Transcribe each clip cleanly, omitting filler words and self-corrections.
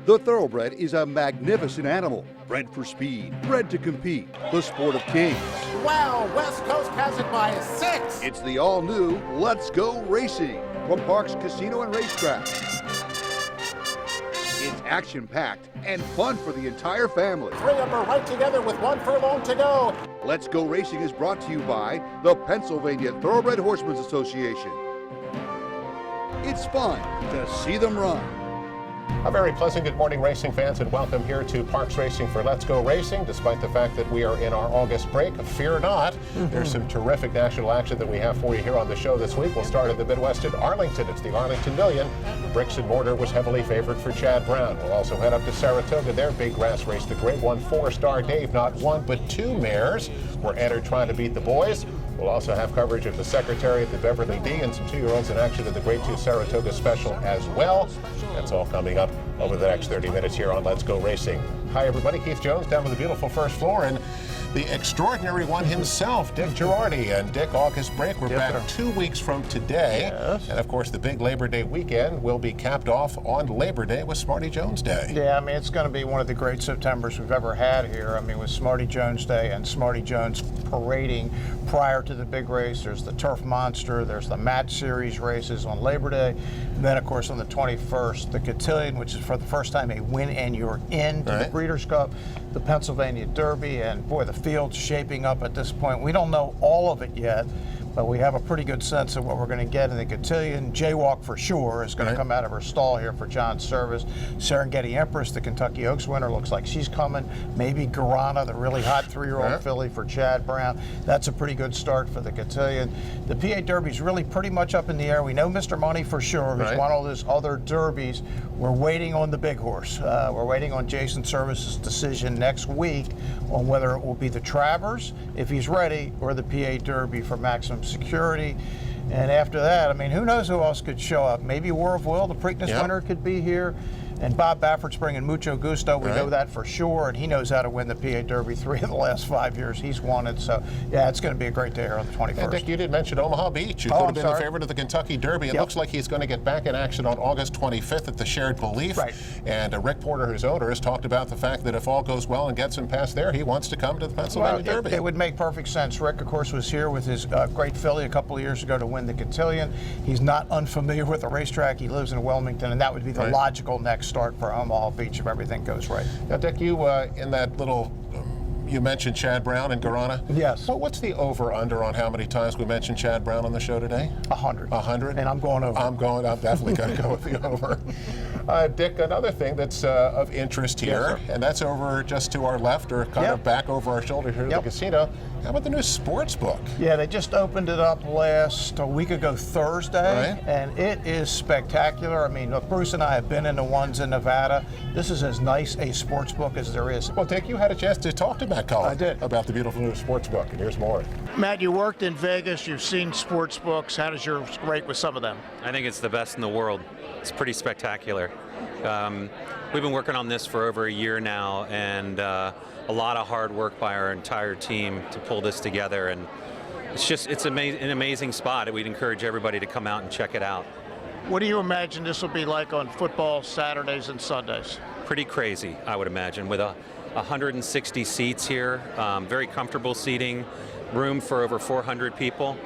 The thoroughbred is a magnificent animal, bred for speed, bred to compete, the sport of kings. Wow, West Coast has it by 6. It's the all-new Let's Go Racing from Parks Casino and Racetrack. It's action-packed and fun for the entire family. 3 of them are right together with 1 furlong to go. Let's Go Racing is brought to you by the Pennsylvania Thoroughbred Horsemen's Association. It's fun to see them run. A very pleasant good morning, racing fans, and welcome here to Parks Racing for Let's Go Racing. Despite the fact that we are in our August break, fear not. There's some terrific national action that we have for you here on the show this week. We'll start in the Midwest at Arlington. It's the Arlington Million. Bricks and mortar was heavily favored for Chad Brown. We'll also head up to Saratoga, their big grass race, the Grade 1 4-star Dave. Not 1 but 2 mares were entered trying to beat the boys. We'll also have coverage of the Secretary at the Beverly D and some 2-year-olds in action at the Grade 2 Saratoga Special as well. That's all coming up over the next 30 minutes here on Let's Go Racing. Hi, everybody. Keith Jones down on the beautiful first floor, and the extraordinary one himself, Dick Girardi. And Dick, August break, we're back 2 weeks from today. Yes. And, of course, the big Labor Day weekend will be capped off on Labor Day with Smarty Jones Day. Yeah, I mean, it's going to be one of the great Septembers we've ever had here. I mean, with Smarty Jones Day and Smarty Jones parading prior to the big race. There's the Turf Monster. There's the Match Series races on Labor Day. And then, of course, on the 21st, the Cotillion, which is for the first time a win and you're in to the Breeders' Cup, the Pennsylvania Derby, and boy, the field's shaping up at this point. We don't know all of it yet, but we have a pretty good sense of what we're going to get in the Cotillion. Jaywalk for sure is going to come out of her stall here for John's service. Serengeti Empress, the Kentucky Oaks winner, looks like she's coming. Maybe Guarana, the really hot 3-year-old filly for Chad Brown. That's a pretty good start for the Cotillion. The PA Derby's really pretty much up in the air. We know Mr. Money for sure, who's won all those other derbies. We're waiting on the big horse. We're waiting on Jason Service's decision next week on whether it will be the Travers, if he's ready, or the PA Derby for maximum security. And after that, I mean, who knows who else could show up? Maybe War of Will, the Preakness winner, could be here. And Bob Baffert's bringing Mucho Gusto. We know that for sure. And he knows how to win the PA Derby 3 of the last 5 years. He's won it. So, yeah, it's going to be a great day here on the 21st. And Dick, you did mention Omaha Beach. You could have been the favorite of the Kentucky Derby. It looks like he's going to get back in action on August 25th at the Shared Belief. And Rick Porter, whose owner, has talked about the fact that if all goes well and gets him past there, he wants to come to the Pennsylvania Derby. It would make perfect sense. Rick, of course, was here with his great filly a couple of years ago to win the Cotillion. He's not unfamiliar with the racetrack. He lives in Wilmington, and that would be the logical next start for Omaha Beach if everything goes right. Now, Dick, you in that little, you mentioned Chad Brown and Guarana. Yes. Well, what's the over/under on how many times we mentioned Chad Brown on the show today? 100. 100? And I'm going over. I'm definitely going to go with the over. Dick, another thing that's of interest here, and that's over just to our left, or kind of back over our shoulder here at the casino. How about the new sports book? Yeah, they just opened it up a week ago Thursday, and it is spectacular. I mean, look, Bruce and I have been in the ones in Nevada. This is as nice a sports book as there is. Well, Dick, you had a chance to talk to Matt Cullen. I did. About the beautiful new sports book, and here's more. Matt, you worked in Vegas. You've seen sports books. How does yours rate with some of them? I think it's the best in the world. It's pretty spectacular. We've been working on this for over a year now, and a lot of hard work by our entire team to pull this together, and it's an amazing spot. We'd encourage everybody to come out and check it out. What do you imagine this will be like on football Saturdays and Sundays? Pretty crazy, I would imagine, with 160 seats here, very comfortable seating, room for over 400 people.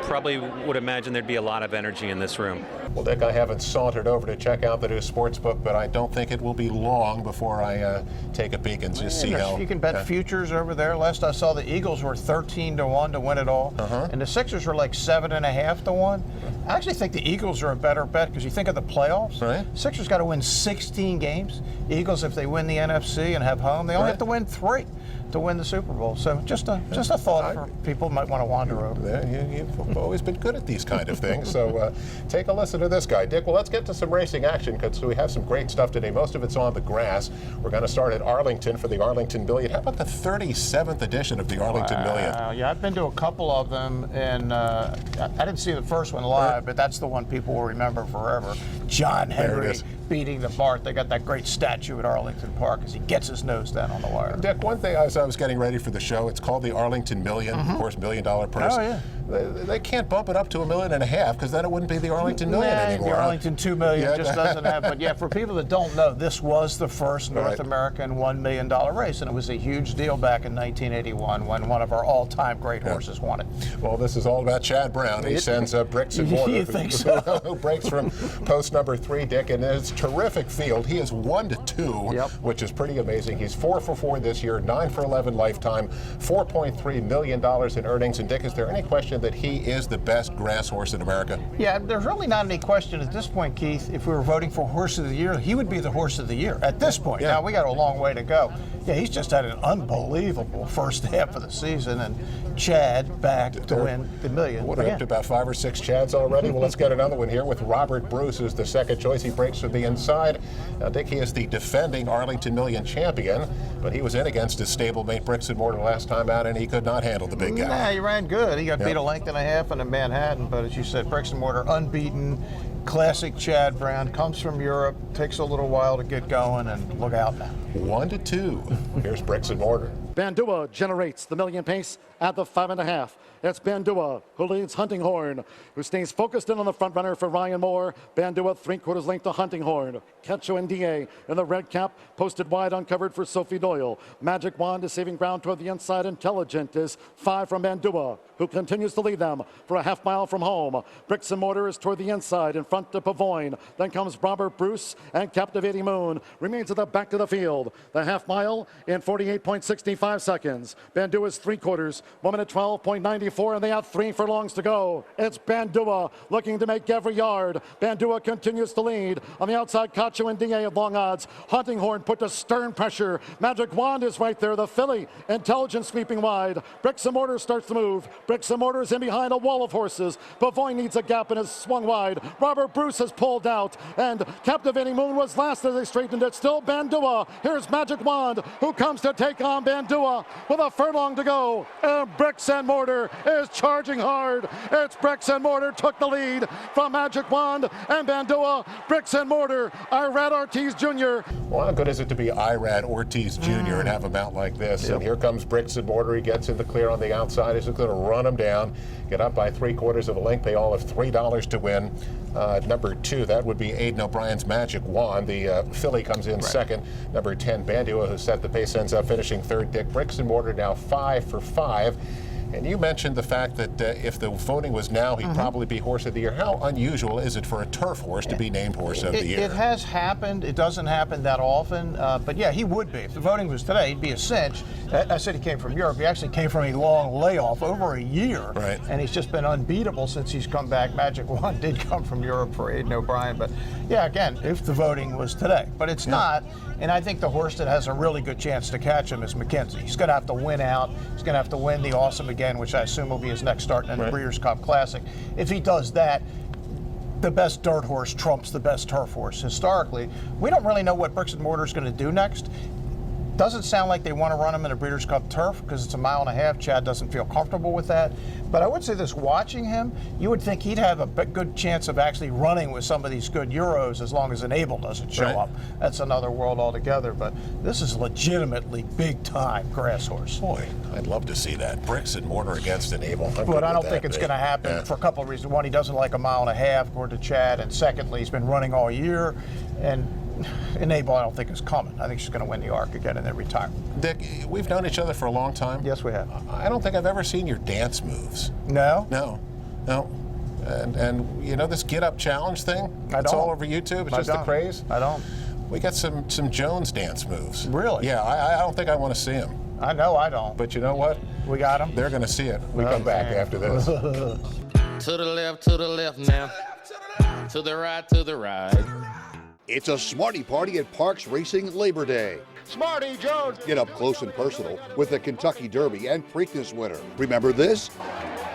Probably would imagine there'd be a lot of energy in this room. Well, Dick, I haven't sauntered over to check out the new sports book, but I don't think it will be long before I take a peek and just see how. You can bet futures over there. Last I saw, the Eagles were 13-1 to win it all, and the Sixers were like 7.5 to 1. I actually think the Eagles are a better bet because you think of the playoffs. Sixers got to win 16 games. Eagles, if they win the NFC and have home, they only have to win 3 to win the Super Bowl. So just a thought for people who might want to wander over. You've always been good at these kind of things. So take a listen to this guy, Dick. Well, let's get to some racing action because we have some great stuff today. Most of it's on the grass. We're going to start at Arlington for the Arlington Million. How about the 37th edition of the Arlington Million? Yeah, I've been to a couple of them, and I didn't see the first one live, but that's the one people will remember forever. John There it Henry is. beating the Bart. They got that great statue at Arlington Park as he gets his nose down on the wire. Dick, one thing as I was getting ready for the show, it's called the Arlington Million, of course, $1 million purse. Oh, yeah. They can't bump it up to $1.5 million because then it wouldn't be the Arlington Million anymore. The Arlington $2 million Yeah. just doesn't have. But yeah, for people that don't know, this was the first North Right. American $1 million race, and it was a huge deal back in 1981 when one of our all-time great horses won it. Well, this is all about Chad Brown. He sends bricks and mortar. You think so? Who breaks from post number 3, Dick, and it's a terrific field. He is 1-2, Yep. which is pretty amazing. He's 4 for 4 this year, 9 for 11 lifetime, $4.3 million in earnings. And Dick, is there any question that he is the best grass horse in America? Yeah, there's really not any question at this point, Keith. If we were voting for Horse of the Year, he would be the Horse of the Year at this point. Yeah. Now, we got a long way to go. Yeah, he's just had an unbelievable first half of the season, and Chad back to win the million. What, up to about 5 or 6 Chads already? Well, let's get another one here with Robert Bruce, who's the second choice. He breaks from the inside. Now, Dick, he is the defending Arlington Million champion, but he was in against his stablemate Bricks and Mortar last time out, and he could not handle the big guy. Nah, he ran good. He got Yep. beat a length and a half in Manhattan, but as you said, Bricks and Mortar unbeaten, classic Chad Brown, comes from Europe, takes a little while to get going, and look out now. 1-2. Here's Bricks and Mortar. Bandua generates the million pace at the 5.5. It's Bandua who leads Hunting Horn, who stays focused in on the front runner for Ryan Moore. Bandua 3/4 length to Hunting Horn. Ketcho and DA in the red cap, posted wide, uncovered for Sophie Doyle. Magic Wand is saving ground toward the inside. Intelligent is 5 from Bandua, who continues to lead them for a half mile from home. Bricks and Mortar is toward the inside, in front to Pavoyne. Then comes Robert Bruce, and Captivating Moon remains at the back of the field. The half mile in 48.65 seconds. Bandua's 3/4, 1 minute 12.94, and they have 3 furlongs to go. It's Bandua looking to make every yard. Bandua continues to lead. On the outside, Cacho and DA of long odds. Hunting Horn put to stern pressure. Magic Wand is right there. The filly, Intelligent sweeping wide. Bricks and Mortar starts to move. Bricks and Mortar is in behind a wall of horses. Pavoyne needs a gap and is swung wide. Robert Bruce has pulled out, and Captivating Moon was last as they straightened it. Still Bandua. Here's Magic Wand, who comes to take on Bandua with a furlong to go. And Bricks and Mortar is charging hard. It's Bricks and Mortar took the lead from Magic Wand and Bandua. Bricks and Mortar, Irad Ortiz Jr. Well, how good is it to be Irad Ortiz Jr. and have him out like this? And here comes Bricks and Mortar. He gets in the clear on the outside. He's going to run him down, get up by 3/4 of a length. They all have $3 to win. Number 2, that would be Aiden O'Brien's Magic Wand. The filly comes in second. Number 10, Bandua, who set the pace, ends up finishing third. Dick, Bricks and Mortar now 5 for 5. And you mentioned the fact that if the voting was now, he'd probably be Horse of the Year. How unusual is it for a turf horse to be named Horse of the Year? It has happened. It doesn't happen that often. But yeah, he would be. If the voting was today, he'd be a cinch. I said he came from Europe. He actually came from a long layoff, over a year. Right. And he's just been unbeatable since he's come back. Magic Wand did come from Europe for Aiden O'Brien. But yeah, again, if the voting was today. But it's not. And I think the horse that has a really good chance to catch him is McKenzie. He's going to have to win out. He's going to have to win the Awesome Again, which I assume will be his next start in the Breeders' Cup Classic. If he does that, the best dirt horse trumps the best turf horse. Historically, we don't really know what Bricks and Mortar is going to do next. Doesn't sound like they want to run him in a Breeders' Cup turf because it's a 1.5 miles. Chad doesn't feel comfortable with that. But I would say this, watching him, you would think he'd have a good chance of actually running with some of these good Euros as long as Enable doesn't show up. That's another world altogether. But this is legitimately big-time grass horse. Boy, I'd love to see that. Bricks and Mortar against Enable. But I don't think it's going to happen for a couple of reasons. One, he doesn't like a 1.5 miles, according to Chad. And secondly, he's been running all year. And Enable, I don't think is coming. I think she's going to win the Arc again and then retire. Dick, we've known each other for a long time. Yes, we have. I don't think I've ever seen your dance moves. No? No. And you know this Get Up Challenge thing? It's all over YouTube. It's just the craze. I don't. We got some Jones dance moves. Really? Yeah, I don't think I want to see them. I know I don't. But you know what? We got them. They're going to see it. We come back after this. To the left now. To the right. It's a Smarty Party at Parks Racing Labor Day. Smarty Jones. Get up close and personal with the Kentucky Derby and Preakness winner. Remember this?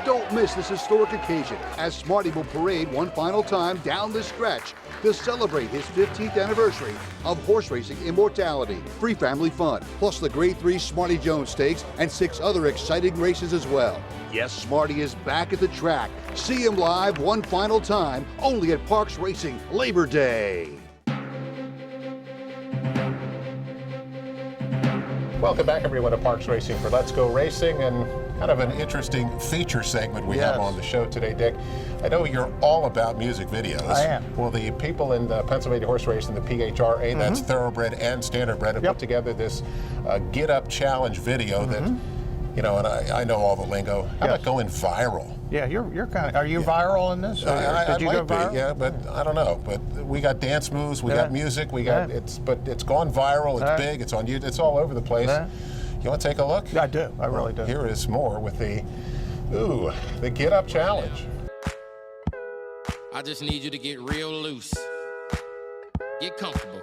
Don't miss this historic occasion as Smarty will parade one final time down the stretch to celebrate his 15th anniversary of horse racing immortality. Free family fun, plus the Grade 3 Smarty Jones Stakes and 6 other exciting races as well. Yes, Smarty is back at the track. See him live one final time, only at Parks Racing Labor Day. Welcome back, everyone, to Parks Racing for Let's Go Racing, and kind of an interesting feature segment we have on the show today, Dick. I know you're all about music videos. I am. Well, the people in the Pennsylvania Horse Racing, the PHRA, that's Thoroughbred and Standardbred, have put together this Get Up Challenge video that, you know, and I know all the lingo. How about going viral? Yeah, you're kind of. Are you viral in this? I Did you might go viral? be, yeah, but I don't know. But we got dance moves, we got music, we got but it's gone viral. It's big. It's on YouTube. It's all over the place. You want to take a look? I do. I really do. Here is more with the Get Up Challenge. I just need you to get real loose. Get comfortable.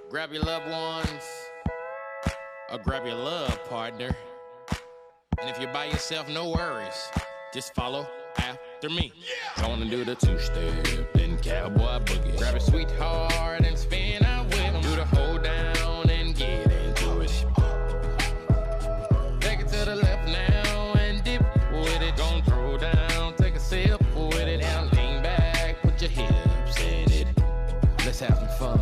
Grab your loved ones, or grab your love partner. And if you're by yourself, no worries. Just follow after me. Gonna do the two-step, then cowboy boogie. Grab a sweetheart and spin out with him. Do the hold down and get into it. Take it to the left now and dip with it. Don't throw down, take a sip with it. Now lean back, put your hips in it. Let's have some fun.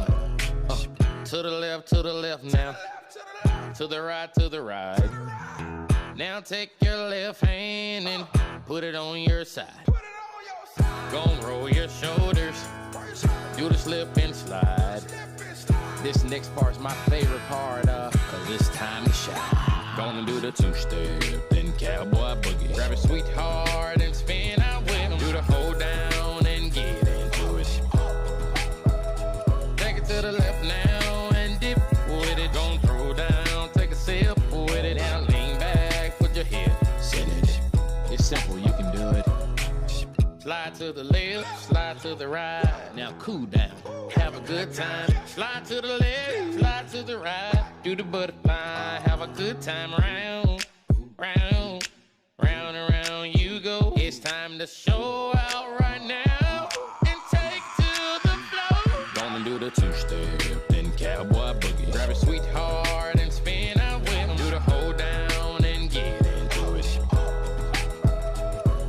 To the left now. To the right. Now take your left hand and put it on your side. Gon' roll your shoulders, do the slip and slide. This next part's my favorite part, cause it's time to shine. Gonna do the two-step, then cowboy boogie. Grab a sweetheart and spin out with him. Do the hold down and get into it. Take it to the left now and dip with it. Gon' throw down, take a sip with it. Now lean back, put your hips in it. It's simple, you can do it. Slide to the left, slide to the right. Now cool down, have a good time. Slide to the left, slide to the right. Do the butterfly, have a good time. Round, round, round and round you go. It's time to show out right now and take to the floor. Gonna do the two-step, then cowboy boogie. Grab a sweetheart and spin out with him. Do the hold down and get into it.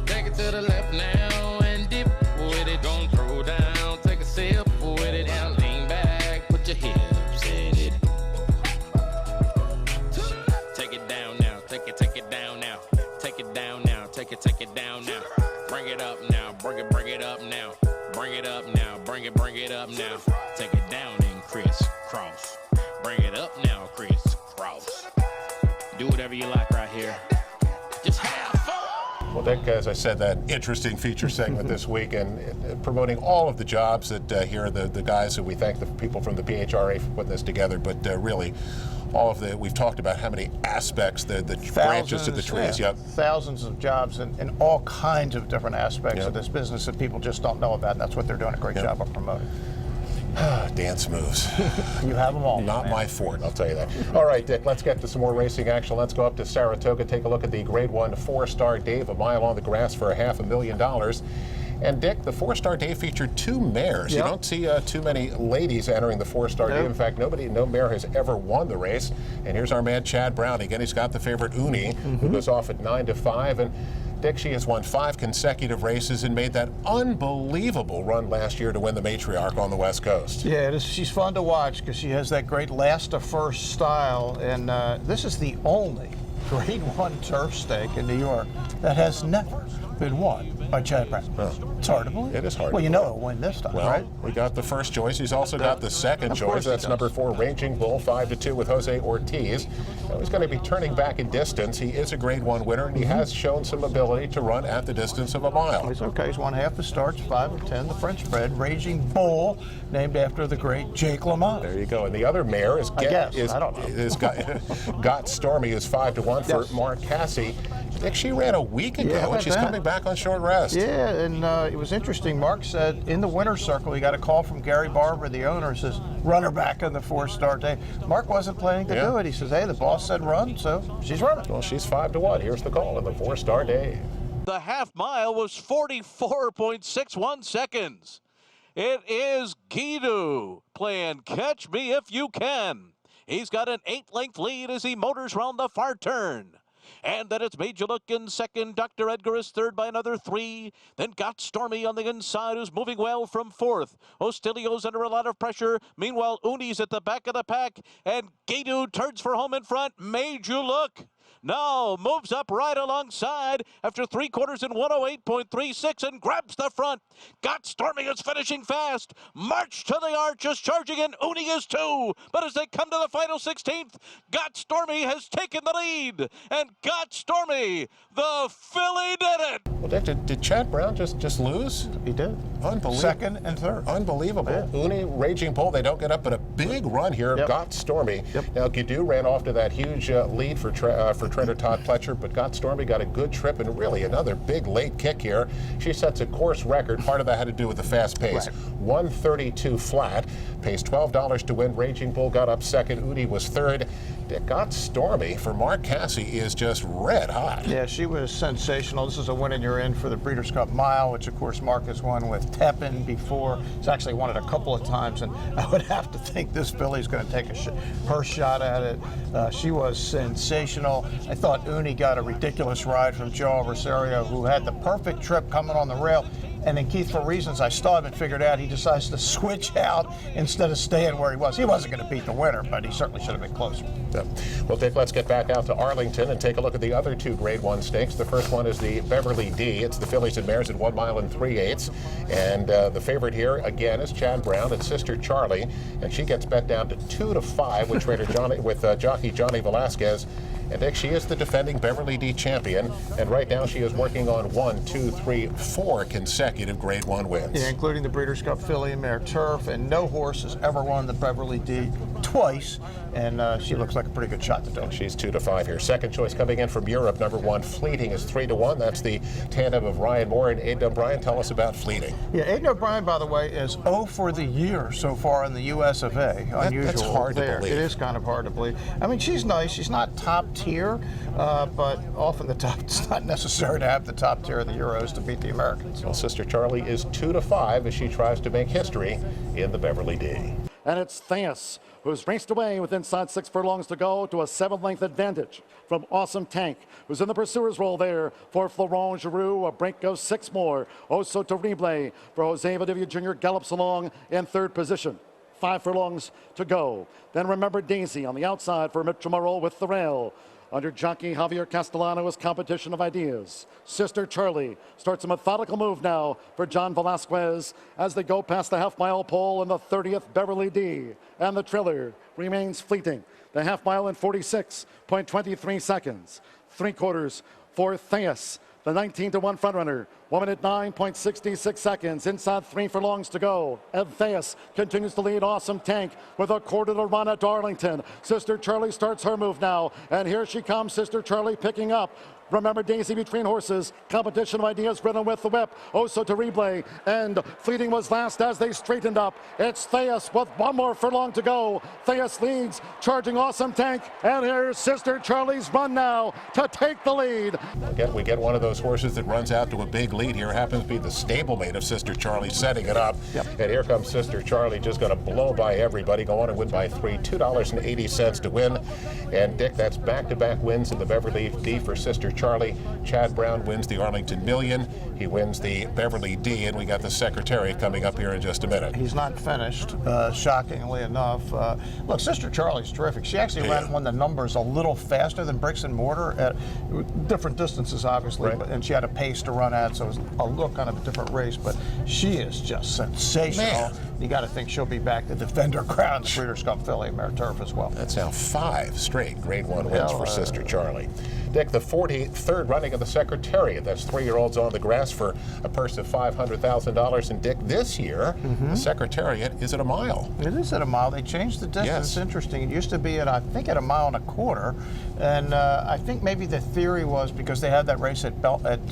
Take it to the left now and dip with it. Don't throw down, take a sip with it. Now lean back, put your hips in it. Take it down now, take it down now. Take it down now, take it down now. Bring it up now, bring it up now. Bring it up now, bring it up now. Take it down and crisscross. Bring it up now, crisscross. Do whatever you like right here. Just have fun. Well, Dick, as I said, that interesting feature segment this week, and promoting all of the jobs that here are the guys, and we thank the people from the PHRA for putting this together, but really all of we've talked about how many aspects, the branches to the trees. Yeah, thousands of jobs in all kinds of different aspects of this business that people just don't know about, and that's what they're doing a great job of promoting. Dance moves. You have them all. Not my fort, I'll tell you that. All right, Dick, let's get to some more racing action. Let's go up to Saratoga, take a look at the Grade 1 4-Star Dave, a mile on the grass for $500,000. And Dick, the 4-Star Dave featured 2 mares. You don't see too many ladies entering the 4-Star Dave. In fact, no mare has ever won the race. And here's our man Chad Brown. Again, he's got the favorite Uni, who goes off at 9-5. And Dick, she has won 5 consecutive races and made that unbelievable run last year to win the Matriarch on the West Coast. Yeah, she's fun to watch because she has that great last to first style. And this is the only Grade 1 turf stake in New York that has never been won by Chad Brown. It's hard to believe. It is hard. Well, you know he'll win this time, right? We got the first choice. He's also got the second choice. That's number 4, Raging Bull, 5-2 with Jose Ortiz. Now he's going to be turning back in distance. He is a Grade 1 winner, and he has shown some ability to run at the distance of a mile. He's okay. He's won half the starts, 5 of 10. The French bred Raging Bull, named after the great Jake LaMotta. There you go. And the other mare is I don't know. Got Stormy, is 5-1 for Mark Cassie. Dick, she ran a week ago, Yeah, and she's coming back on short rest. Yeah, and it was interesting. Mark said in the winner's circle, he got a call from Gary Barber, the owner, says, run her back on the 4-star day. Mark wasn't planning to do it. He says, hey, the boss said run, so she's running. Well, she's 5-1. Here's the call in the 4-star day. The half mile was 44.61 seconds. It is Guido playing Catch Me If You Can. He's got an 8-length lead as he motors round the far turn. And then it's Made You Look in second. Dr. Edgar is third by another 3. Then Got Stormy on the inside, who's moving well from 4th. Ostilio's under a lot of pressure. Meanwhile, Uni's at the back of the pack. And Guido turns for home in front. Made You Look now moves up right alongside after 3 quarters in 108.36 and grabs the front. Got Stormy is finishing fast. March to the Arch is charging in. Uni is 2. But as they come to the final 16th, Got Stormy has taken the lead. And Got Stormy, the filly, did it. Well, Dick, did Chad Brown just lose? He did. Unbelievable. Second and third. Unbelievable. Yeah. Uni, Raging Bull, they don't get up, but a big run here. Got Stormy. Now, Guido ran off to that huge lead for trainer Todd Pletcher, but Got Stormy got a good trip and really another big late kick here. She sets a course record. Part of that had to do with the fast pace. 132 flat. Pays $12 to win. Raging Bull got up second. Uni was third. Got Stormy for Mark Cassie is just red hot. Yeah, she was sensational. This is a win and you're in for the Breeders' Cup Mile, which of course Mark has won with Tepin before. He's actually won it a couple of times, and I would have to think this filly's going to take her shot at it. She was sensational. I thought Uni got a ridiculous ride from Joe Rosario, who had the perfect trip coming on the rail. And then Keith, for reasons I still haven't figured out, he decides to switch out instead of staying where he was. He wasn't going to beat the winner, but he certainly should have been closer. Yeah. Well, Dick, let's get back out to Arlington and take a look at the other 2 Grade 1 stakes. The first one is the Beverly D. It's the fillies and mares at 1 mile and 3/8. And the favorite here, again, is Chad Brown. It's Sister Charlie, and she gets bet down to 2-5 with trainer Johnny, with jockey Johnny Velasquez. And Dick, she is the defending Beverly D champion, and right now she is working on 1, 2, 3, 4 consecutive Grade 1 wins. Yeah, including the Breeders' Cup Filly and Mare Turf, and no horse has ever won the Beverly D twice, and she looks like a pretty good shot to do it. She's 2-5 here. Second choice coming in from Europe, number 1, Fleeting is 3-1. That's the tandem of Ryan Moore and Aidan O'Brien. Tell us about Fleeting. Yeah, Aidan O'Brien, by the way, is 0 for the year so far in the US of A. Unusual. That's hard to believe. It is kind of hard to believe. I mean, she's nice. She's not top tier, but often it's not necessary to have the top tier of the Euros to beat the Americans. Well, Sister Charlie is 2-5 as she tries to make history in the Beverly D. And it's Theus, who's raced away with inside 6 furlongs to go to a 7-length advantage from Awesome Tank, who's in the pursuer's role there for Florent Giroux. A break goes 6 more. Oso Terrible for Jose Valdivia Jr. gallops along in 3rd position. 5 furlongs to go. Then Remember Daisy on the outside for Mitchell Morrow with the rail. Under jockey Javier Castellano is competition of ideas. Sister Charlie starts a methodical move now for John Velasquez as they go past the half-mile pole in the 30th Beverly D. And the trailer remains Fleeting. The half-mile in 46.23 seconds. 3 quarters for Theus, the 19-1 frontrunner. 1 minute 9.66 seconds. Inside 3 furlongs to go. And Theus continues to lead Awesome Tank with a quarter to run at Darlington. Sister Charlie starts her move now. And here she comes, Sister Charlie picking up. Remember Daisy between horses. Competition of ideas ridden with the whip. Oso Terrible and Fleeting was last as they straightened up. It's Theus with 1 more furlong to go. Theus leads, charging Awesome Tank. And here's Sister Charlie's run now to take the lead. We get one of those horses that runs out to a big lead here. Happens to be the stablemate of Sister Charlie setting it up. And here comes Sister Charlie, just going to blow by everybody. Go on and win by 3. $2.80 to win. And Dick, that's back-to-back wins in the Beverly D for Sister Charlie. Chad Brown wins the Arlington Million. He wins the Beverly D, and we got the Secretariat coming up here in just a minute. He's not finished, shockingly enough. Look, Sister Charlie's terrific. She actually won the numbers a little faster than Bricks and Mortar at different distances, obviously, and she had a pace to run at, so it was a little kind of a different race, but she is just sensational. You got to think she'll be back to defend her crown, the Breeders' Cup Filly Mare Turf as well. That's now 5 straight Grade 1 wins for Sister Charlie. Dick, the 43rd running of the Secretariat. That's 3-year-olds on the grass for a purse of $500,000. And Dick, this year, the Secretariat is at a mile. It is at a mile. They changed the distance. Yes. It's interesting. It used to be at, I think, at a mile and a quarter. And I think maybe the theory was because they had that race at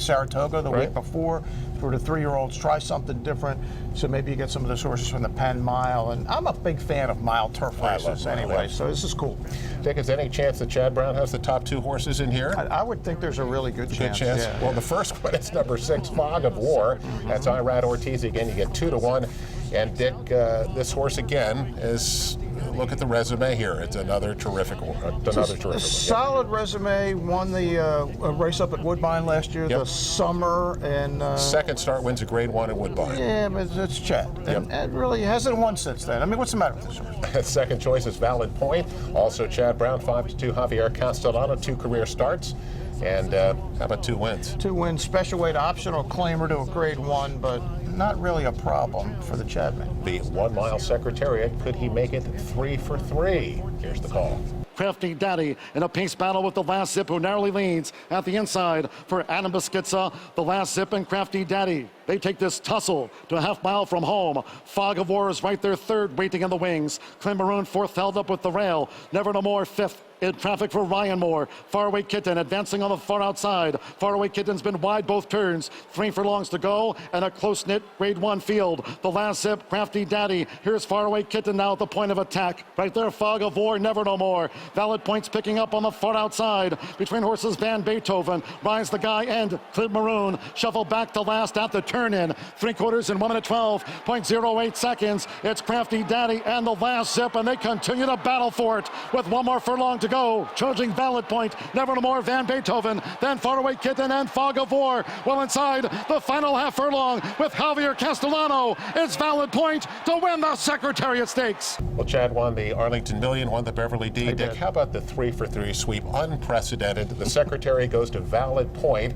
Saratoga the week before, for the 3-year-olds, try something different. So maybe you get some of those horses from the Penn Mile. And I'm a big fan of mile turf races anyway, so this is cool. Dick, is there any chance that Chad Brown has the top 2 horses in here? I would think there's a really good chance. Yeah, well, the first one is number 6, Fog of War. That's Irad Ortiz again. You get 2-1. And Dick, this horse again is, look at the resume here. It's another terrific one. Solid resume. Won the race up at Woodbine last year, the summer, and second start wins a Grade 1 at Woodbine. Yeah, but it's Chad. And it really hasn't won since then. I mean, what's the matter with this horse? Second choice is Valid Point. Also Chad Brown, 5-2 Javier Castellano, 2 career starts. And how about 2 wins? 2 wins, special weight optional claimer to a Grade 1, but not really a problem for the Chadman. The 1 Mile Secretariat, could he make it 3 for 3? Here's the call. Crafty Daddy in a pace battle with the Last Zip, who narrowly leans at the inside for Adam Beschizza. The Last Zip and Crafty Daddy, they take this tussle to a half mile from home. Fog of War is right there third, waiting in the wings. Clay Maroon fourth, held up with the rail. Never No More fifth. In traffic for Ryan Moore. Faraway Kitten advancing on the far outside. Faraway Kitten's been wide both turns. 3 furlongs to go and a close-knit Grade 1 field. The Last Zip, Crafty Daddy. Here's Faraway Kitten now at the point of attack. Right there, Fog of War, Never No More. Valid Points picking up on the far outside. Between horses, Van Beethoven, Rise the Guy, and Clip Maroon. Shuffle back to last at the turn-in. 3/4 in 1 minute 12.08 seconds. It's Crafty Daddy and the Last Zip, and they continue to battle for it with 1 more furlong to go. Charging Valid Point, Never No More, Van Beethoven, then Faraway Kitten and Fog of War. Well inside the final half furlong with Javier Castellano. It's Valid Point to win the Secretariat Stakes. Well, Chad won the Arlington Million, won the Beverly D. Dick, how about the 3 for 3 sweep? Unprecedented. The Secretary goes to Valid Point.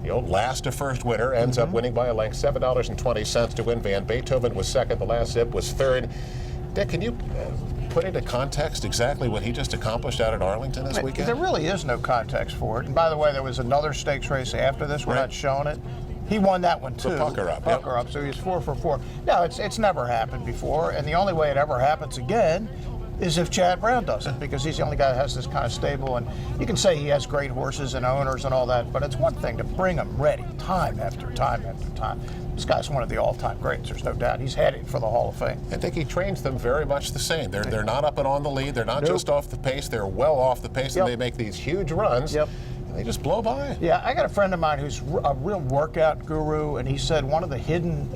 The old last to first winner ends up winning by a length, $7.20 to win. Van Beethoven was second. The Last Zip was third. Dick, can you put into context exactly what he just accomplished out at Arlington this weekend? There really is no context for it. And by the way, there was another stakes race after this. We're not showing it. He won that one too. The Pucker Up. Pucker Up. So he was 4 for 4. No, it's never happened before. And the only way it ever happens again is if Chad Brown does it, because he's the only guy that has this kind of stable. And you can say he has great horses and owners and all that, but it's one thing to bring them ready time after time after time. This guy's one of the all-time greats, there's no doubt. He's heading for the Hall of Fame. I think he trains them very much the same. They're not up and on the lead. They're not just off the pace. They're well off the pace, and they make these huge runs. And they just blow by. Yeah, I got a friend of mine who's a real workout guru, and he said one of the hidden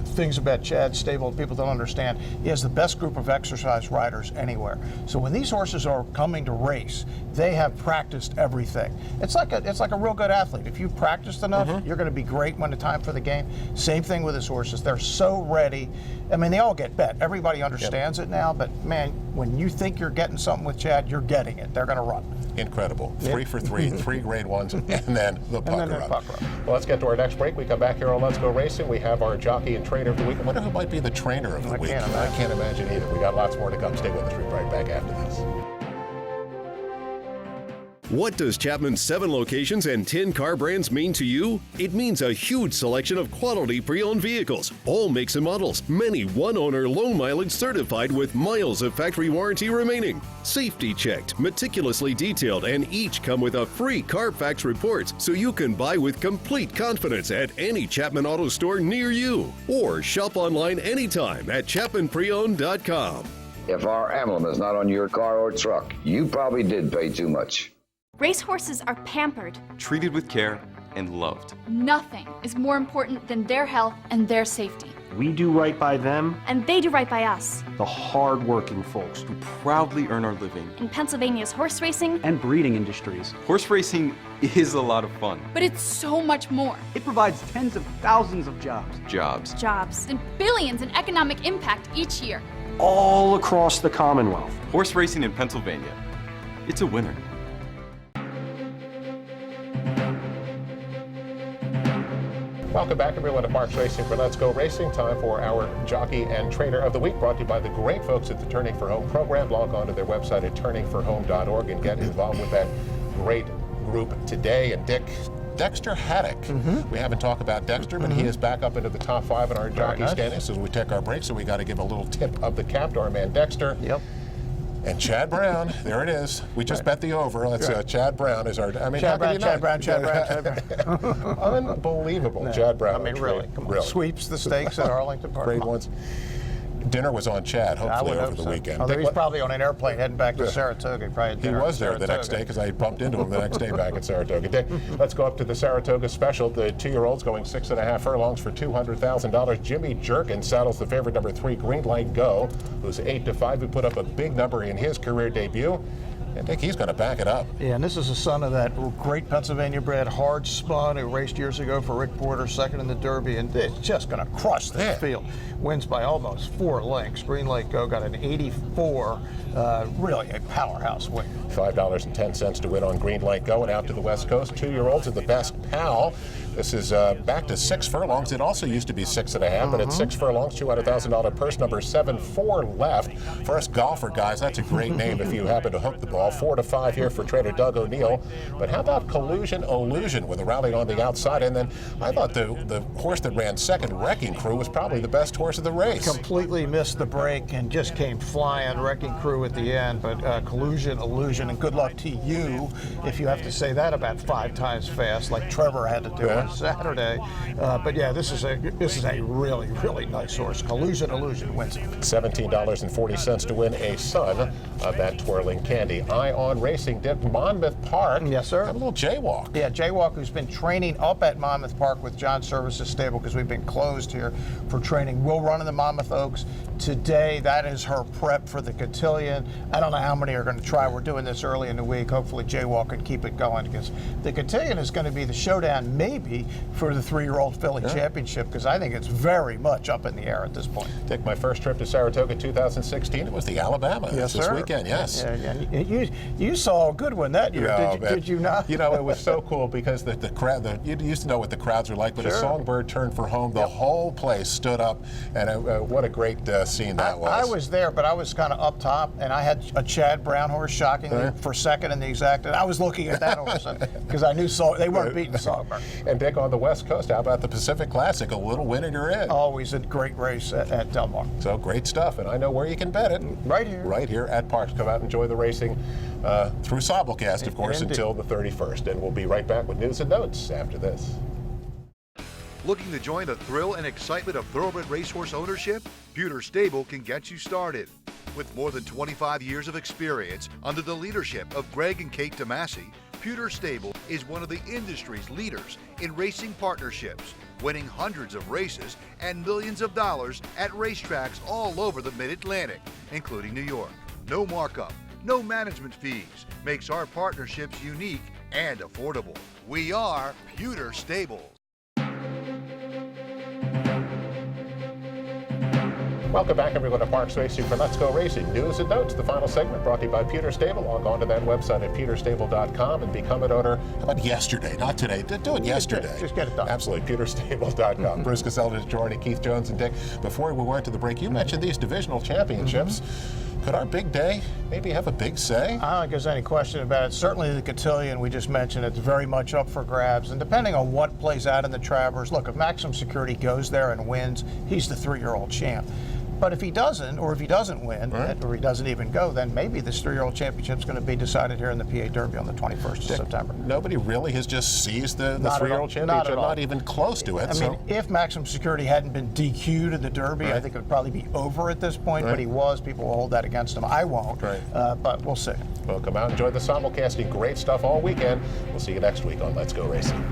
things about Chad's stable people don't understand, he has the best group of exercise riders anywhere. So when these horses are coming to race, they have practiced everything. It's like a real good athlete. If you practiced enough, you're going to be great when the time for the game. Same thing with his horses. They're so ready. I mean, they all get bet. Everybody understands it now, but man, when you think you're getting something with Chad, you're getting it. They're going to run. Incredible. 3 for 3, 3 Grade 1s, and then the Pucker Up. Pucker Up. Well, let's get to our next break. We come back here on Let's Go Racing. We have our jockey and trainer of the week. I wonder who might be the trainer of the week. I can't imagine either. We got lots more to come. Stay with us. We'll be right back after this. What does Chapman's 7 locations and 10 car brands mean to you? It means a huge selection of quality pre-owned vehicles, all makes and models, many one-owner, low-mileage certified with miles of factory warranty remaining. Safety checked, meticulously detailed, and each come with a free Carfax report so you can buy with complete confidence at any Chapman Auto store near you. Or shop online anytime at ChapmanPreowned.com. If our emblem is not on your car or truck, you probably did pay too much. Racehorses are pampered, treated with care, and loved. Nothing is more important than their health and their safety. We do right by them, and they do right by us. The hard-working folks who proudly earn our living in Pennsylvania's horse racing and breeding industries. Horse racing is a lot of fun. But it's so much more. It provides tens of thousands of jobs. Jobs, and billions in economic impact each year. All across the Commonwealth. Horse racing in Pennsylvania. It's a winner. Welcome back, everyone, to Parks Racing for Let's Go Racing. Time for our Jockey and Trainer of the Week, brought to you by the great folks at the Turning for Home program. Log on to their website at turningforhome.org and get involved with that great group today. And Dexter Haddock. We haven't talked about Dexter, but he is back up into the top 5 in our jockey standings as we take our break. So we got to give a little tip of the cap to our man Dexter. Yep. And Chad Brown, there it is. We just bet the over. Let's Chad Brown is our. I mean, Chad Brown. Unbelievable, Chad Brown. I mean, really, come on. Sweeps the stakes at Arlington Park. Great ones. Dinner was on Chad, hopefully, over the weekend. Although he's probably on an airplane heading back to Saratoga. He was there the next day because I bumped into him the next day back at Saratoga. Dick, let's go up to the Saratoga Special. The 2-year-olds going 6.5 furlongs for $200,000. Jimmy Jerkin saddles the favorite number 3, Green Light Go, who's 8-5, who put up a big number in his career debut. And Dick, he's going to back it up. Yeah, and this is a son of that great Pennsylvania bred Hard Spun who raced years ago for Rick Porter, second in the Derby, and it's just going to crush this field. Wins by almost 4 lengths. Green Light Go got an 84. Really a powerhouse win. $5.10 to win on Green Light Go, and out to the West Coast. 2-year-olds are the best pal. This is back to 6 furlongs. It also used to be 6.5, but at 6 furlongs, $200,000 purse, number 7, 4 left. For us golfer guys, that's a great name if you happen to hook the ball. 4-5 here for trainer Doug O'Neill. But how about Collusion Illusion with a rally on the outside? And then I thought the horse that ran second, Wrecking Crew, was probably the best horse of the race. Completely missed the break and just came flying, Wrecking Crew at the end. But Collusion Illusion, and good luck to you if you have to say that about 5 times fast, like Trevor had to do on Saturday. But yeah, this is a really, really nice horse. Collusion Illusion wins it. $17.40 to win a son of that twirling candy. Eye on Racing dipped Monmouth Park. Yes, sir. Have a little Jaywalk. Yeah, Jaywalk, who's been training up at Monmouth Park with John Service's stable because we've been closed here for training, will run in the Monmouth Oaks today. That is her prep for the cotillion. I don't know how many are going to try. We're doing this early in the week. Hopefully Jaywalk can keep it going because the cotillion is going to be the showdown maybe for the 3-year-old filly championship, because I think it's very much up in the air at this point. Dick, my first trip to Saratoga 2016, it was the Alabama this weekend, yes. Yeah. You saw a good one that year, did you not? You know, it was so cool because the crowd, you used to know what the crowds are like, but as Songbird turned for home, the whole place stood up, and what a great scene that was. I was there, but I was kind of up top, and I had a Chad Brown horse, shockingly, for second in the exact, and I was looking at that horse because I knew they weren't beating Songbird. And Dick, on the West Coast, how about the Pacific Classic? A little win and you're in. Always a great race at Del Mar. So great stuff, and I know where you can bet it. Right here. Right here at Parks. Come out and enjoy the racing through Sobelcast, of course, until the 31st. And we'll be right back with news and notes after this. Looking to join the thrill and excitement of thoroughbred racehorse ownership? Pewter Stable can get you started. With more than 25 years of experience under the leadership of Greg and Kate DeMasi, Pewter Stable is one of the industry's leaders in racing partnerships, winning hundreds of races and millions of dollars at racetracks all over the Mid-Atlantic, including New York. No markup, no management fees makes our partnerships unique and affordable. We are Pewter Stables. Welcome back, everyone, to Parks Racing for Let's Go Racing. News and notes, the final segment brought to you by Pewter Stable. Log on to that website at pewterstable.com and become an owner. How about yesterday? Not today. Do it yesterday. Just get it done. Absolutely. Pewterstable.com. Bruce Casella is joining Keith Jones and Dick. Before we went to the break, you mentioned these divisional championships. Could our big day maybe have a big say? I don't think there's any question about it. Certainly the cotillion we just mentioned, it's very much up for grabs. And depending on what plays out in the Travers, look, if Maximum Security goes there and wins, he's the 3-year-old champ. But if he doesn't, or if he doesn't win, or he doesn't even go, then maybe this 3-year-old championship is going to be decided here in the PA Derby on the 21st of September. Nobody really has just seized the 3-year-old championship, not even close to it. I mean, if Maximum Security hadn't been DQ'd in the Derby, I think it would probably be over at this point, but he was. People will hold that against him. I won't, but we'll see. Well, come out, enjoy the simulcasting. Great stuff all weekend. We'll see you next week on Let's Go Racing.